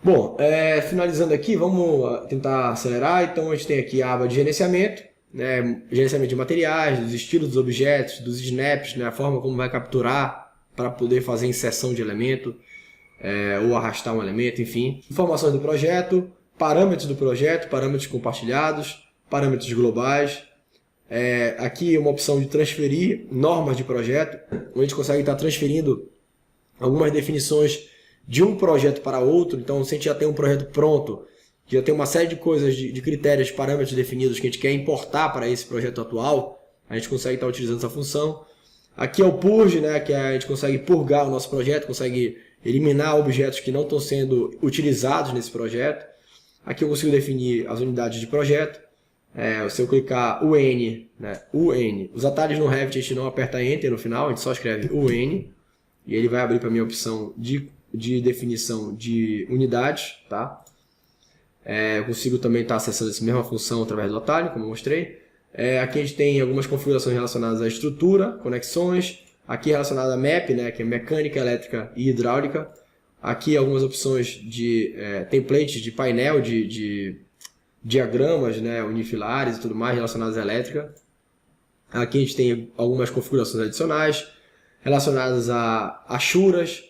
Bom, finalizando aqui, vamos tentar acelerar. Então a gente tem aqui a aba de gerenciamento, né, gerenciamento de materiais, dos estilos dos objetos, dos snaps, né, a forma como vai capturar para poder fazer inserção de elemento, ou arrastar um elemento, enfim. Informações do projeto, parâmetros compartilhados, parâmetros globais. Aqui uma opção de transferir normas de projeto, onde a gente consegue estar transferindo algumas definições de um projeto para outro. Então, se a gente já tem um projeto pronto, que já tem uma série de coisas, de critérios, de parâmetros definidos que a gente quer importar para esse projeto atual, a gente consegue estar utilizando essa função. Aqui é o purge, né, que a gente consegue purgar o nosso projeto, consegue eliminar objetos que não estão sendo utilizados nesse projeto. Aqui eu consigo definir as unidades de projeto. Se eu clicar UN, né, UN, os atalhos no Revit a gente não aperta Enter no final, a gente só escreve UN, e ele vai abrir para a minha opção de definição de unidades. Tá? Eu consigo também estar acessando essa mesma função através do atalho, como eu mostrei. Aqui a gente tem algumas configurações relacionadas à estrutura, conexões. Aqui relacionada a MAP, né, que é mecânica, elétrica e hidráulica. Aqui algumas opções de templates de painel, de diagramas, né, unifilares e tudo mais relacionadas à elétrica. Aqui a gente tem algumas configurações adicionais relacionadas a achuras,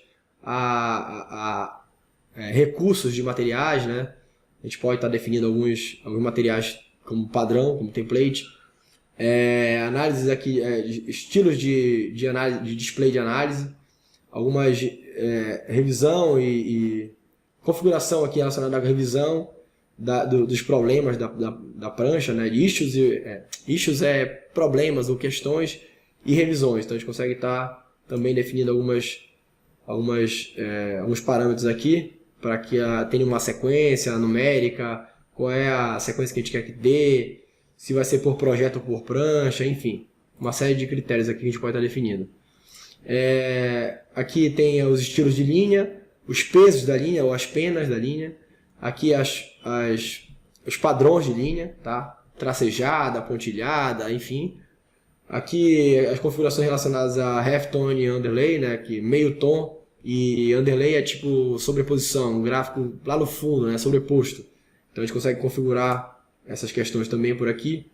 a recursos de materiais, né? A gente pode estar definindo alguns materiais como padrão, como template. Análises aqui, estilos de análise, de display de análise, algumas revisão e configuração aqui relacionada à revisão dos problemas da prancha, né? Issues, issues problemas ou questões, e revisões. Então a gente consegue estar também definindo alguns parâmetros aqui para que tenha uma sequência numérica, qual é a sequência que a gente quer que dê, se vai ser por projeto ou por prancha, enfim, uma série de critérios aqui que a gente pode estar definindo. Aqui tem os estilos de linha, os pesos da linha ou as penas da linha. Aqui os padrões de linha, tá? Tracejada, pontilhada, enfim. Aqui as configurações relacionadas a halftone e underlay, né? Que meio tom e underlay é tipo sobreposição, um gráfico lá no fundo, né? Sobreposto. Então a gente consegue configurar essas questões também por aqui,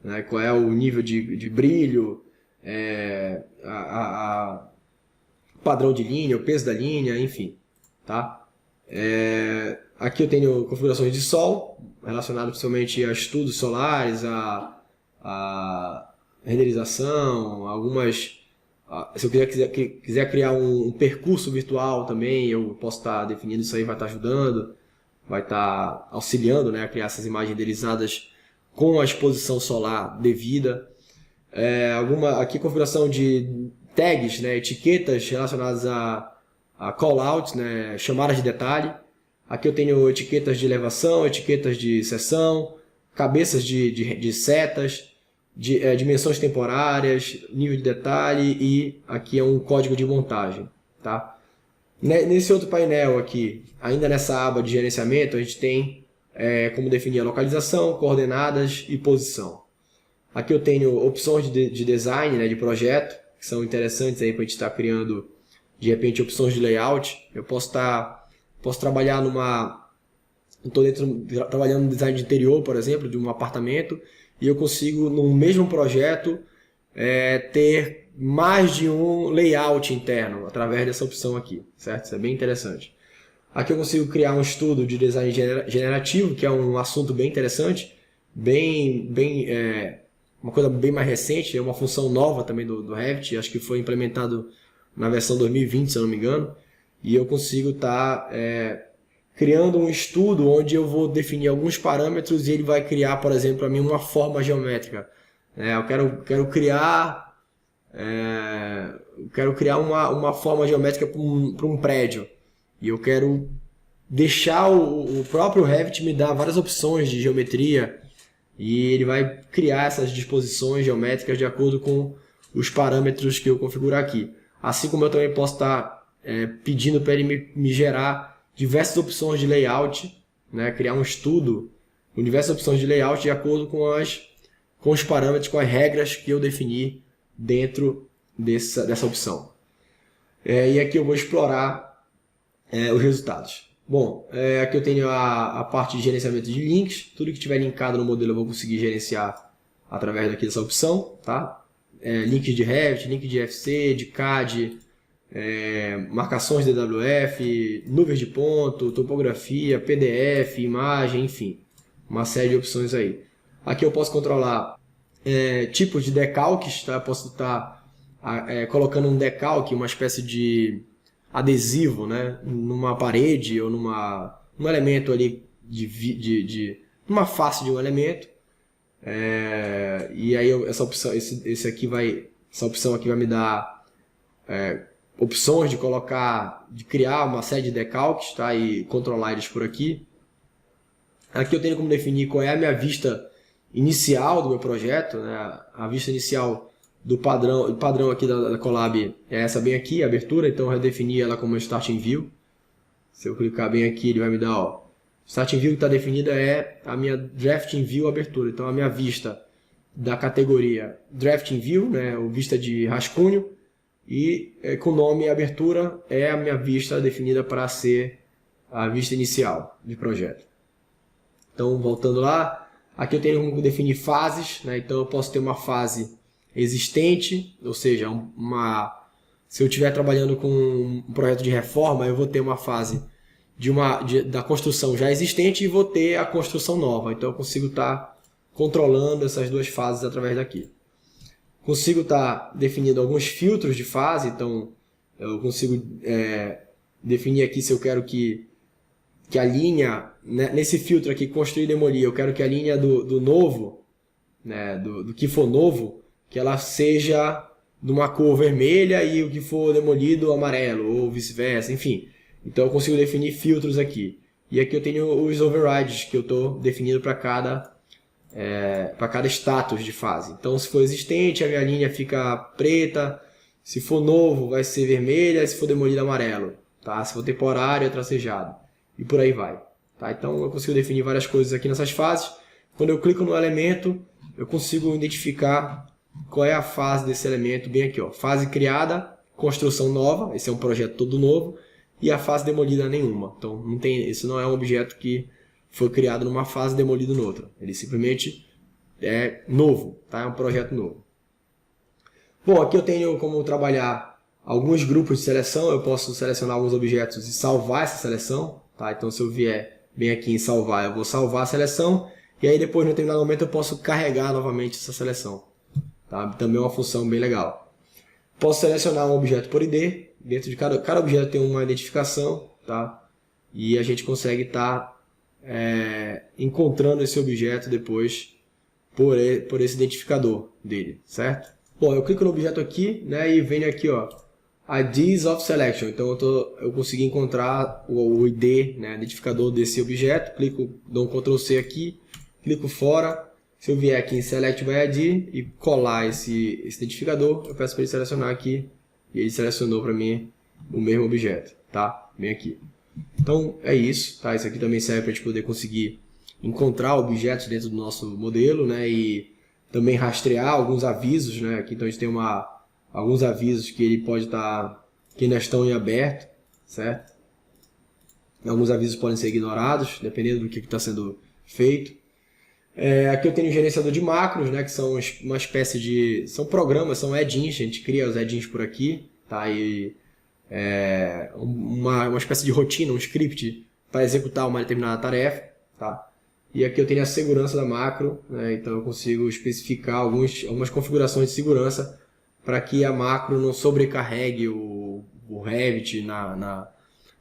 né? Qual é o nível de brilho, padrão de linha, o peso da linha, enfim, tá? Aqui eu tenho configurações de sol, relacionado principalmente a estudos solares, a renderização, algumas... Se eu quiser criar um percurso virtual também, eu posso estar definindo isso aí, vai estar ajudando, vai estar auxiliando, né, a criar essas imagens renderizadas com a exposição solar devida. Aqui configuração de tags, né, etiquetas relacionadas a callouts, né, chamadas de detalhe. Aqui eu tenho etiquetas de elevação, etiquetas de seção, cabeças de setas, dimensões temporárias, nível de detalhe, e aqui é um código de montagem. Tá? Nesse outro painel aqui, ainda nessa aba de gerenciamento, a gente tem como definir a localização, coordenadas e posição. Aqui eu tenho opções de design, né, de projeto, que são interessantes para a gente estar criando, de repente, opções de layout. Eu posso trabalhar estou trabalhando no design de interior, por exemplo, de um apartamento, e eu consigo, no mesmo projeto, ter mais de um layout interno, através dessa opção aqui, certo? Isso é bem interessante. Aqui eu consigo criar um estudo de design generativo, que é um assunto bem interessante, uma coisa bem mais recente, é uma função nova também do Revit, acho que foi implementado na versão 2020, se eu não me engano, e eu consigo estar criando um estudo onde eu vou definir alguns parâmetros e ele vai criar, por exemplo, para mim uma forma geométrica. Eu quero criar uma forma geométrica para um prédio, e eu quero deixar o próprio Revit me dar várias opções de geometria, e ele vai criar essas disposições geométricas de acordo com os parâmetros que eu configurar aqui. Assim como eu também posso estar pedindo para ele me gerar diversas opções de layout, né? Criar um estudo com diversas opções de layout de acordo com os parâmetros, com as regras que eu defini dentro dessa opção. E aqui eu vou explorar os resultados. Bom, aqui eu tenho a parte de gerenciamento de links. Tudo que tiver linkado no modelo eu vou conseguir gerenciar através daqui dessa opção, tá? Links de Revit, link de FC, de CAD, marcações de DWF, nuvens de ponto, topografia, PDF, imagem, enfim, uma série de opções aí. Aqui eu posso controlar tipos de decalques, tá? Eu posso estar colocando um decalque, uma espécie de adesivo, né? Numa parede ou num elemento ali numa face de um elemento. E aí essa opção, essa opção aqui vai me dar opções de criar uma série de decalques, tá? E controlar eles por aqui. Aqui eu tenho como definir qual é a minha vista inicial do meu projeto, né? A vista inicial do padrão aqui da Colab é essa bem aqui, a abertura, então eu redefini ela como Starting View. Se eu clicar bem aqui, ele vai me dar, ó, Starting View que está definida é a minha Drafting View abertura, então a minha vista da categoria Drafting View, né, ou vista de rascunho, e com o nome abertura é a minha vista definida para ser a vista inicial de projeto. Então, voltando lá, aqui eu tenho como definir fases, né? Então eu posso ter uma fase existente, ou seja, se eu estiver trabalhando com um projeto de reforma, eu vou ter uma fase da construção já existente e vou ter a construção nova. Então eu consigo estar controlando essas duas fases através daqui. Consigo estar definindo alguns filtros de fase, então eu consigo definir aqui se eu quero que a linha, né, nesse filtro aqui, construir e demolir, eu quero que a linha do novo, né, do que for novo, que ela seja de uma cor vermelha e o que for demolido amarelo, ou vice-versa, enfim. Então eu consigo definir filtros aqui. E aqui eu tenho os overrides que eu estou definindo para cada status de fase. Então se for existente, a minha linha fica preta, se for novo vai ser vermelha, se for demolido amarelo, tá? Se for temporário é tracejado. E por aí vai. Tá? Então eu consigo definir várias coisas aqui nessas fases. Quando eu clico no elemento, eu consigo identificar qual é a fase desse elemento, bem aqui, ó. Fase criada, construção nova, esse é um projeto todo novo, e a fase demolida nenhuma. Então esse não é um objeto que foi criado numa fase e demolido noutra. Ele simplesmente é novo, tá? É um projeto novo. Bom, aqui eu tenho como trabalhar alguns grupos de seleção. Eu posso selecionar alguns objetos e salvar essa seleção. Tá? Então se eu vier bem aqui em salvar, eu vou salvar a seleção e aí depois, no determinado momento, eu posso carregar novamente essa seleção. Tá? Também é uma função bem legal. Posso selecionar um objeto por ID, dentro de cada objeto tem uma identificação, tá? E a gente consegue estar encontrando esse objeto depois por esse identificador dele, certo? Bom, eu clico no objeto aqui, né, e venho aqui, ó, IDs of Selection. Então eu consegui encontrar o ID, né, identificador desse objeto. Dou um Ctrl C aqui, clico fora. Se eu vier aqui em Select by ID e colar esse identificador, eu peço para ele selecionar aqui e ele selecionou para mim o mesmo objeto, tá? Bem aqui. Então é isso, tá? Isso aqui também serve para a gente poder conseguir encontrar objetos dentro do nosso modelo, né? E também rastrear alguns avisos, né? Aqui então a gente tem alguns avisos que ele pode estar, que ainda estão em aberto, certo? Alguns avisos podem ser ignorados, dependendo do que está sendo feito. Aqui eu tenho o gerenciador de macros, né? Que são uma espécie de... são programas, são add-ins, a gente cria os add-ins por aqui, tá? E uma espécie de rotina, um script para executar uma determinada tarefa, tá? E aqui eu tenho a segurança da macro, né? Então eu consigo especificar algumas configurações de segurança para que a macro não sobrecarregue o Revit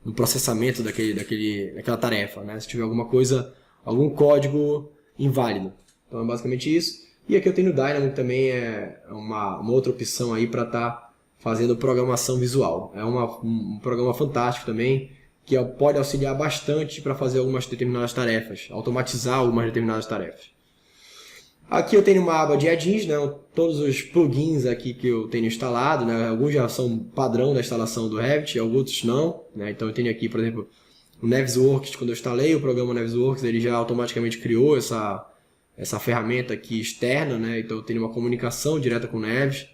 no processamento daquela tarefa, né? Se tiver algum código inválido. Então é basicamente isso. E aqui eu tenho o Dynamo, que também é uma outra opção aí para estar fazendo programação visual. É um programa fantástico também, que pode auxiliar bastante para fazer algumas determinadas tarefas, automatizar algumas determinadas tarefas. Aqui eu tenho uma aba de add-ins, né? Todos os plugins aqui que eu tenho instalado, né? Alguns já são padrão da instalação do Revit, outros não, né? Então eu tenho aqui, por exemplo, o Navisworks. Quando eu instalei o programa Navisworks, ele já automaticamente criou essa ferramenta aqui externa, né? Então eu tenho uma comunicação direta com o Navis.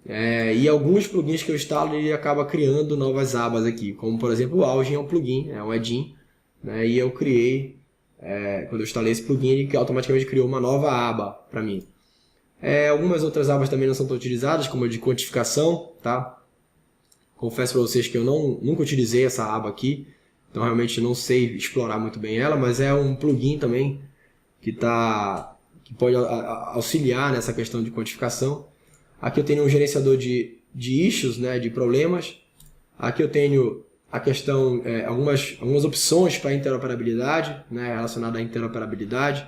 E alguns plugins que eu instalo, ele acaba criando novas abas aqui, como por exemplo o Algin é um plugin, é um add-in, né? E eu criei, quando eu instalei esse plugin, ele automaticamente criou uma nova aba para mim. Algumas outras abas também não são tão utilizadas, como a de quantificação, tá? Confesso para vocês que eu nunca utilizei essa aba aqui, então realmente não sei explorar muito bem ela, mas é um plugin também que pode auxiliar nessa questão de quantificação. Aqui eu tenho um gerenciador de issues, né, de problemas. Aqui eu tenho a questão, algumas opções para interoperabilidade, né, relacionada à interoperabilidade.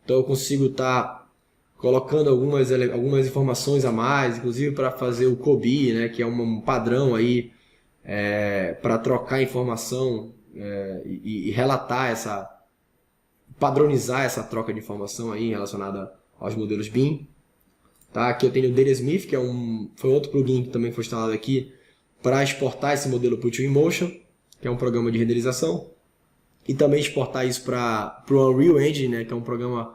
Então eu consigo estar colocando algumas informações a mais, inclusive para fazer o COBI, né, que é um padrão aí para trocar informação e relatar padronizar essa troca de informação aí relacionada aos modelos BIM. Tá? Aqui eu tenho o DataSmith, que foi outro plugin que também foi instalado aqui para exportar esse modelo para o Twinmotion, que é um programa de renderização, e também exportar isso para o Unreal Engine, né, que é um programa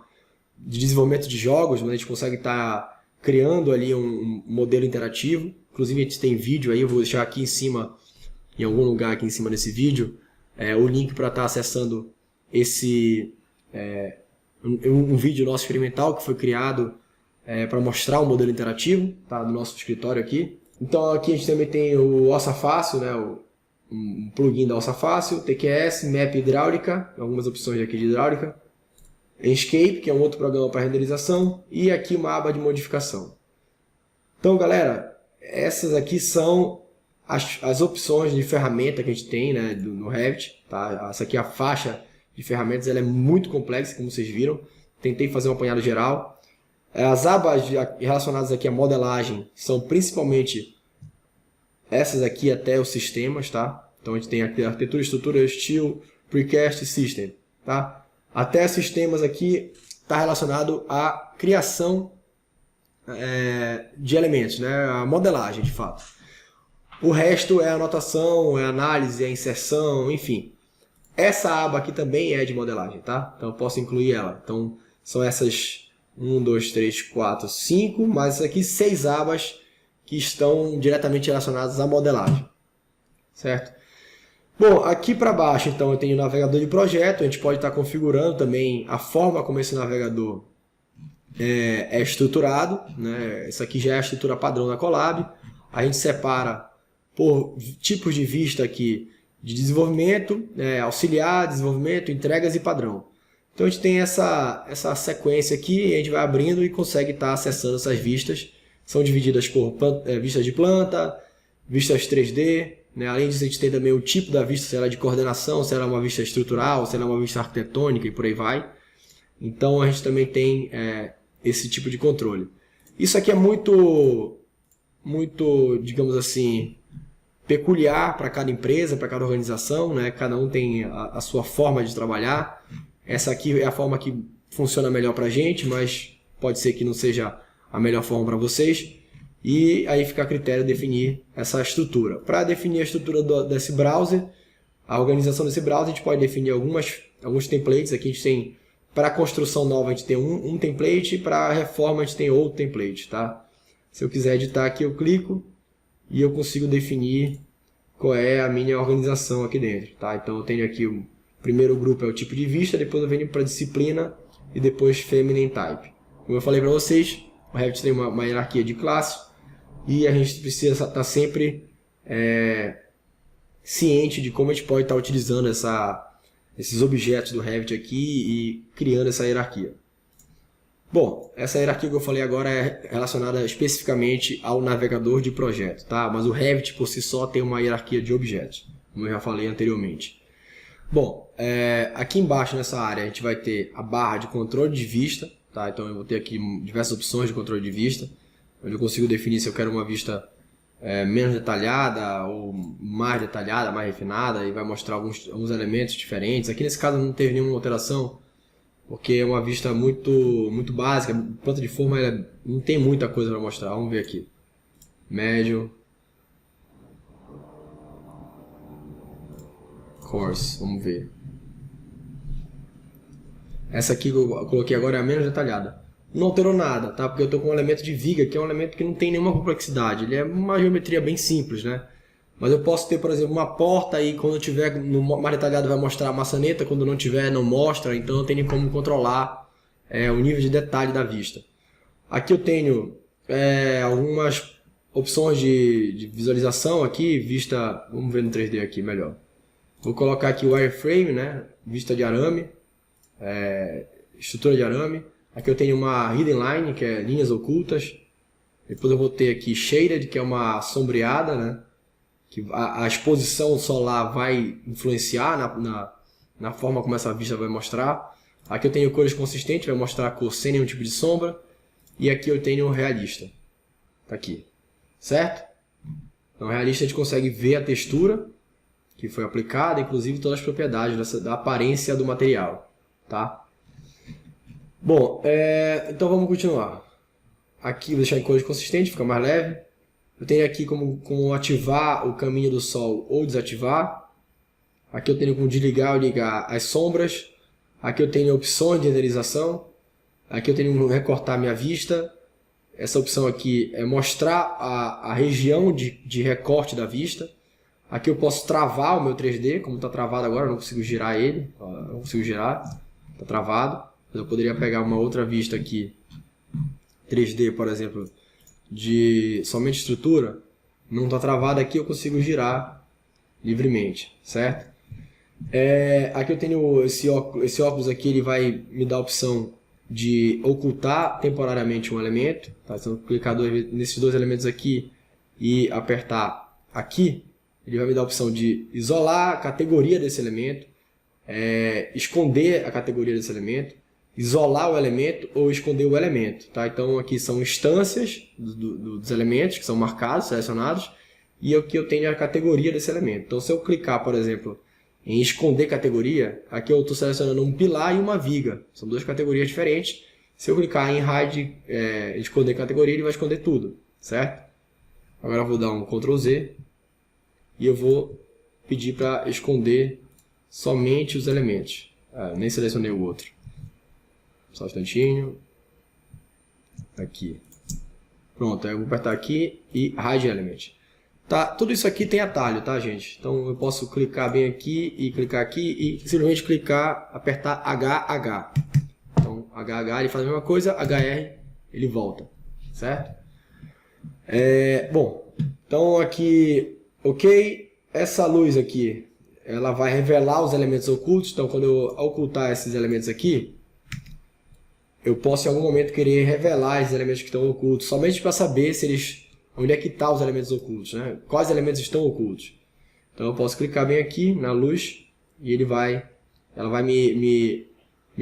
de desenvolvimento de jogos, onde a gente consegue estar criando ali um modelo interativo. Inclusive a gente tem vídeo aí, eu vou deixar aqui em cima, em algum lugar aqui em cima desse vídeo, o link para estar acessando um vídeo nosso experimental que foi criado para mostrar um modelo interativo, tá, do nosso escritório aqui. Então aqui a gente também tem o Ossa Fácil, né, um plugin da Ossa Fácil, TQS, Map Hidráulica, algumas opções aqui de hidráulica, Enscape, que é um outro programa para renderização, e aqui uma aba de modificação. Então galera, essas aqui são as opções de ferramenta que a gente tem, né, no Revit. Tá? Essa aqui é a faixa de ferramentas, ela é muito complexa, como vocês viram. Tentei fazer um apanhado geral. As abas relacionadas aqui à modelagem são principalmente essas aqui até os sistemas, tá? Então a gente tem aqui arquitetura, estrutura, steel, precast e system, tá? Até sistemas aqui está relacionado à criação de elementos, né? A modelagem de fato. O resto é anotação, é análise, é inserção, enfim. Essa aba aqui também é de modelagem, tá? Então eu posso incluir ela. Então são essas 1, 2, 3, 4, 5, mas aqui 6 abas que estão diretamente relacionadas à modelagem, certo? Bom, aqui para baixo então eu tenho o navegador de projeto, a gente pode estar configurando também a forma como esse navegador é estruturado, né? Essa aqui já é a estrutura padrão da Colab. A gente separa por tipos de vista aqui de desenvolvimento, auxiliar, desenvolvimento, entregas e padrão. Então a gente tem essa sequência aqui, a gente vai abrindo e consegue estar acessando essas vistas. São divididas por vistas de planta, vistas 3D, né? Além disso a gente tem também o tipo da vista, se ela é de coordenação, se ela é uma vista estrutural, se ela é uma vista arquitetônica e por aí vai. Então a gente também tem esse tipo de controle. Isso aqui é muito, digamos assim, peculiar para cada empresa, para cada organização, né? Cada um tem a sua forma de trabalhar. Essa aqui é a forma que funciona melhor para a gente, mas pode ser que não seja a melhor forma para vocês. E aí fica a critério definir essa estrutura. Para definir a estrutura desse browser, a organização desse browser, a gente pode definir alguns templates. Aqui a gente tem, para construção nova, a gente tem um template, para reforma a gente tem outro template, tá? Se eu quiser editar aqui, eu clico e eu consigo definir qual é a minha organização aqui dentro, tá? Então eu tenho aqui o primeiro grupo é o tipo de vista, depois eu venho para disciplina e depois Feminine Type. Como eu falei para vocês, o Revit tem uma hierarquia de classe e a gente precisa estar sempre ciente de como a gente pode estar utilizando esses objetos do Revit aqui e criando essa hierarquia. Bom, essa hierarquia que eu falei agora é relacionada especificamente ao navegador de projeto, tá? Mas o Revit por si só tem uma hierarquia de objetos, como eu já falei anteriormente. Bom, aqui embaixo nessa área a gente vai ter a barra de controle de vista, tá? Então eu vou ter aqui diversas opções de controle de vista, onde eu consigo definir se eu quero uma vista menos detalhada ou mais detalhada, mais refinada, e vai mostrar alguns elementos diferentes. Aqui nesse caso não teve nenhuma alteração, porque é uma vista muito básica, a planta de forma não tem muita coisa para mostrar. Vamos ver aqui. Médio. Coarse, vamos ver. Essa aqui que eu coloquei agora é a menos detalhada. não alterou nada, tá? Porque eu estou com um elemento de viga, que é um elemento que não tem nenhuma complexidade. Ele é uma geometria bem simples, né? Mas eu posso ter, por exemplo, uma porta e quando eu tiver no mais detalhado vai mostrar a maçaneta, quando não tiver não mostra, então eu tenho como controlar o nível de detalhe da vista. Aqui eu tenho algumas opções de visualização aqui, vista, vamos ver no 3D aqui melhor. Vou colocar aqui o wireframe, né? Vista de arame, estrutura de arame. Aqui eu tenho uma hidden line, que é linhas ocultas. Depois eu vou ter aqui shaded, que é uma sombreada, né? Que a exposição solar vai influenciar na forma como essa vista vai mostrar. Aqui eu tenho cores consistentes, vai mostrar a cor sem nenhum tipo de sombra. E aqui eu tenho o realista. Tá aqui. Certo? Então, realista a gente consegue ver a textura que foi aplicada, inclusive todas as propriedades da aparência do material. Tá? Bom, então vamos continuar. Aqui vou deixar em cores consistentes, fica mais leve. Eu tenho aqui como ativar o caminho do sol ou desativar. Aqui eu tenho como desligar ou ligar as sombras. Aqui eu tenho opções de renderização. Aqui eu tenho como recortar minha vista. Essa opção aqui é mostrar a região de recorte da vista. Aqui eu posso travar o meu 3D, como está travado agora, eu não consigo girar ele. Não consigo girar, está travado. Mas eu poderia pegar uma outra vista aqui, 3D, por exemplo, de somente estrutura, não está travado aqui, eu consigo girar livremente, certo? Aqui eu tenho esse óculos aqui, ele vai me dar a opção de ocultar temporariamente um elemento, tá? Se eu clicar nesses dois elementos aqui e apertar aqui, ele vai me dar a opção de isolar a categoria desse elemento, esconder a categoria desse elemento, isolar o elemento ou esconder o elemento. Tá? Então aqui são instâncias dos elementos que são marcados, selecionados, e aqui eu tenho a categoria desse elemento. Então se eu clicar, por exemplo, em esconder categoria, aqui eu estou selecionando um pilar e uma viga. São duas categorias diferentes. Se eu clicar em hide, esconder categoria, ele vai esconder tudo, certo? Agora eu vou dar um Ctrl Z e eu vou pedir para esconder somente os elementos. Nem selecionei o outro. Só um instantinho. Aqui. Pronto, aí eu vou apertar aqui e hide element. Tá, tudo isso aqui tem atalho, tá, gente? Então eu posso clicar bem aqui e clicar aqui e simplesmente clicar, apertar HH. Então HH ele faz a mesma coisa, HR ele volta, certo? Bom, então aqui, ok, essa luz aqui, ela vai revelar os elementos ocultos. Então quando eu ocultar esses elementos aqui, eu posso em algum momento querer revelar esses elementos que estão ocultos, somente para saber se eles, onde é que estão os elementos ocultos, né? Quais elementos estão ocultos. Então eu posso clicar bem aqui na luz e ela vai me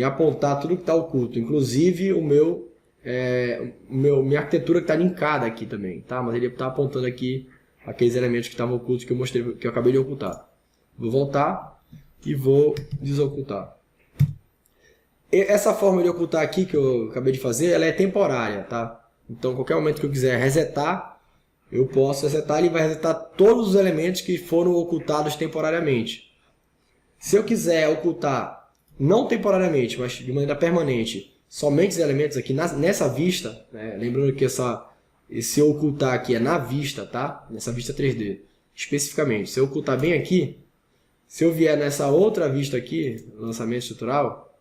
apontar tudo que está oculto, inclusive minha arquitetura que está linkada aqui também, tá? Mas ele está apontando aqui aqueles elementos que estavam ocultos que eu mostrei, que eu acabei de ocultar. Vou voltar e vou desocultar. Essa forma de ocultar aqui que eu acabei de fazer, ela é temporária, tá? Então, qualquer momento que eu quiser resetar, eu posso resetar e ele vai resetar todos os elementos que foram ocultados temporariamente. Se eu quiser ocultar, não temporariamente, mas de maneira permanente, somente os elementos aqui nessa vista, né? Lembrando que esse ocultar aqui é na vista, tá? Nessa vista 3D, especificamente. Se eu ocultar bem aqui, se eu vier nessa outra vista aqui, lançamento estrutural,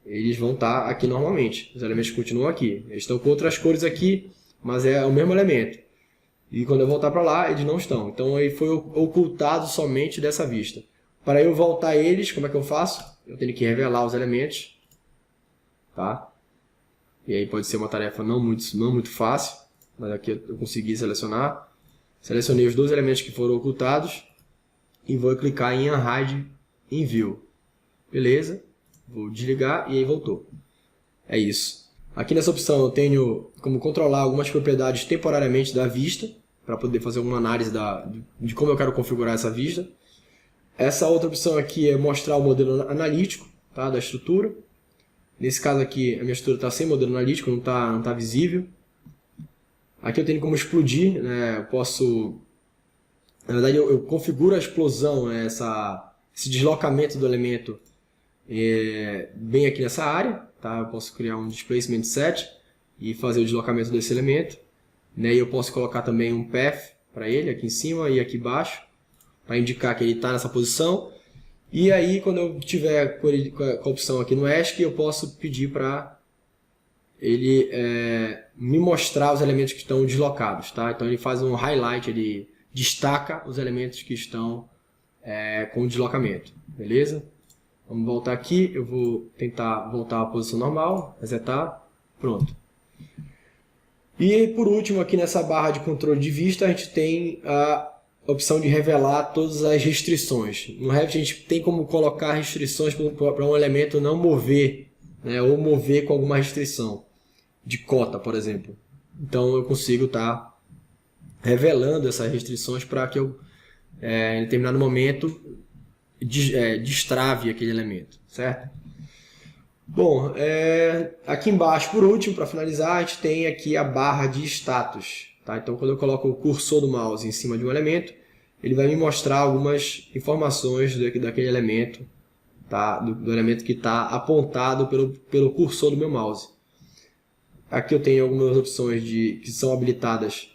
eles vão estar aqui normalmente. Os elementos continuam aqui. Eles estão com outras cores aqui, mas é o mesmo elemento. E quando eu voltar para lá, eles não estão. Então ele foi ocultado somente dessa vista. Para eu voltar eles, como é que eu faço? Eu tenho que revelar os elementos. Tá? E aí pode ser uma tarefa não muito fácil. Mas aqui eu consegui selecionar. Selecionei os dois elementos que foram ocultados. E vou clicar em Unhide in View. Beleza? Vou desligar e aí voltou. É isso. Aqui nessa opção eu tenho como controlar algumas propriedades temporariamente da vista, para poder fazer uma análise de como eu quero configurar essa vista. Essa outra opção aqui é mostrar o modelo analítico, tá, da estrutura. Nesse caso aqui a minha estrutura está sem modelo analítico, não está visível. Aqui eu tenho como explodir, né, eu posso... Na verdade eu configuro a explosão, né, esse deslocamento do elemento bem aqui nessa área, tá? Eu posso criar um displacement set e fazer o deslocamento desse elemento, né? E eu posso colocar também um path para ele aqui em cima e aqui embaixo, para indicar que ele está nessa posição. E aí, quando eu tiver com a opção aqui no ESC, eu posso pedir para ele me mostrar os elementos que estão deslocados, tá? Então ele faz um highlight, ele destaca os elementos que estão com deslocamento, beleza? Vamos voltar aqui, eu vou tentar voltar à posição normal, resetar, pronto. E por último, aqui nessa barra de controle de vista, a gente tem a opção de revelar todas as restrições. No Revit a gente tem como colocar restrições para um elemento não mover, né, ou mover com alguma restrição, de cota, por exemplo. Então eu consigo estar revelando essas restrições para que eu, em determinado momento, destrave aquele elemento, certo? Bom, aqui embaixo, por último, para finalizar, a gente tem aqui a barra de status. Tá? Então, quando eu coloco o cursor do mouse em cima de um elemento, ele vai me mostrar algumas informações daquele elemento, tá? do elemento que está apontado pelo cursor do meu mouse. Aqui eu tenho algumas opções que são habilitadas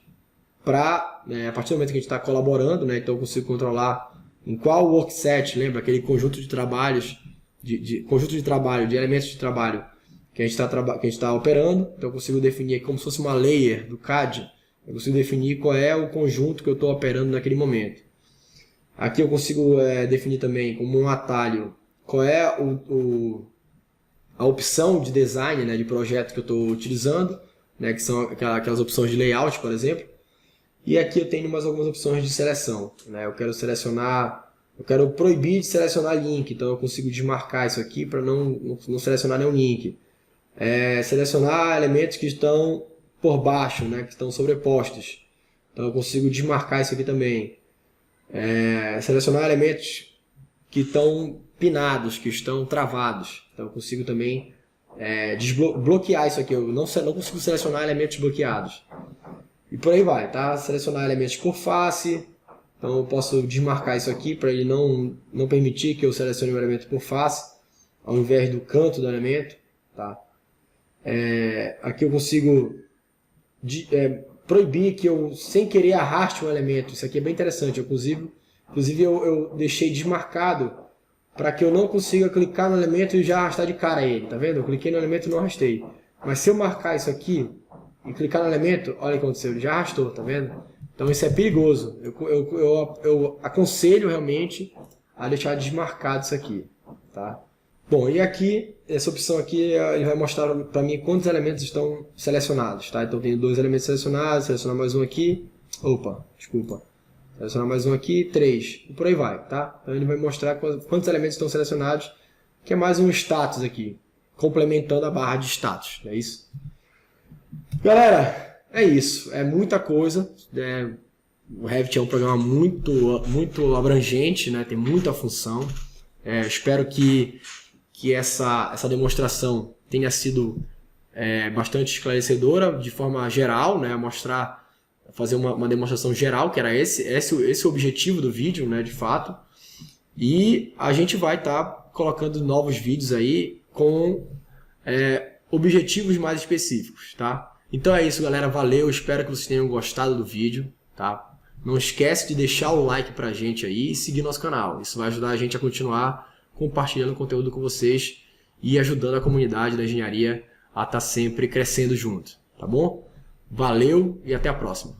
para, a partir do momento que a gente está colaborando, né? Então eu consigo controlar em qual workset, lembra aquele conjunto de trabalhos, conjunto de trabalho, de elementos de trabalho que a gente está operando. Então eu consigo definir aqui como se fosse uma layer do CAD. Eu consigo definir qual é o conjunto que eu estou operando naquele momento. Aqui eu consigo definir também como um atalho qual é a opção de design, né, de projeto que eu estou utilizando, né, que são aquelas opções de layout, por exemplo. E aqui eu tenho mais algumas opções de seleção, né? Eu quero proibir de selecionar link, então eu consigo desmarcar isso aqui para não selecionar nenhum link. Selecionar elementos que estão por baixo, né? Que estão sobrepostos, então eu consigo desmarcar isso aqui também. Selecionar elementos que estão pinados, que estão travados, então eu consigo também desbloquear isso aqui. Eu não consigo selecionar elementos bloqueados. E por aí vai, tá? Selecionar elementos por face. Então eu posso desmarcar isso aqui para ele não permitir que eu selecione o elemento por face, ao invés do canto do elemento, tá? Aqui eu consigo proibir que eu, sem querer, arraste um elemento. Isso aqui é bem interessante. Inclusive eu deixei desmarcado para que eu não consiga clicar no elemento e já arrastar de cara ele, tá vendo? Eu cliquei no elemento e não arrastei. Mas se eu marcar isso aqui e clicar no elemento, olha o que aconteceu, ele já arrastou, tá vendo? Então isso é perigoso. Eu aconselho realmente a deixar desmarcado isso aqui, tá? Bom, e aqui, essa opção aqui, ele vai mostrar para mim quantos elementos estão selecionados, tá? Então eu tenho 2 elementos selecionados, selecionar mais um aqui, selecionar mais um aqui, 3, e por aí vai, tá? Então ele vai mostrar quantos elementos estão selecionados, que é mais um status aqui, complementando a barra de status, não é isso? Galera, é isso, é muita coisa, o Revit é um programa muito abrangente, né? Tem muita função. Espero que essa demonstração tenha sido bastante esclarecedora de forma geral, né? Fazer uma demonstração geral, que era esse o objetivo do vídeo, né? De fato. E a gente vai estar colocando novos vídeos aí com objetivos mais específicos, tá? Então é isso, galera. Valeu, espero que vocês tenham gostado do vídeo, tá? Não esquece de deixar o like pra gente aí e seguir nosso canal. Isso vai ajudar a gente a continuar compartilhando conteúdo com vocês e ajudando a comunidade da engenharia a estar sempre crescendo junto, tá bom? Valeu e até a próxima.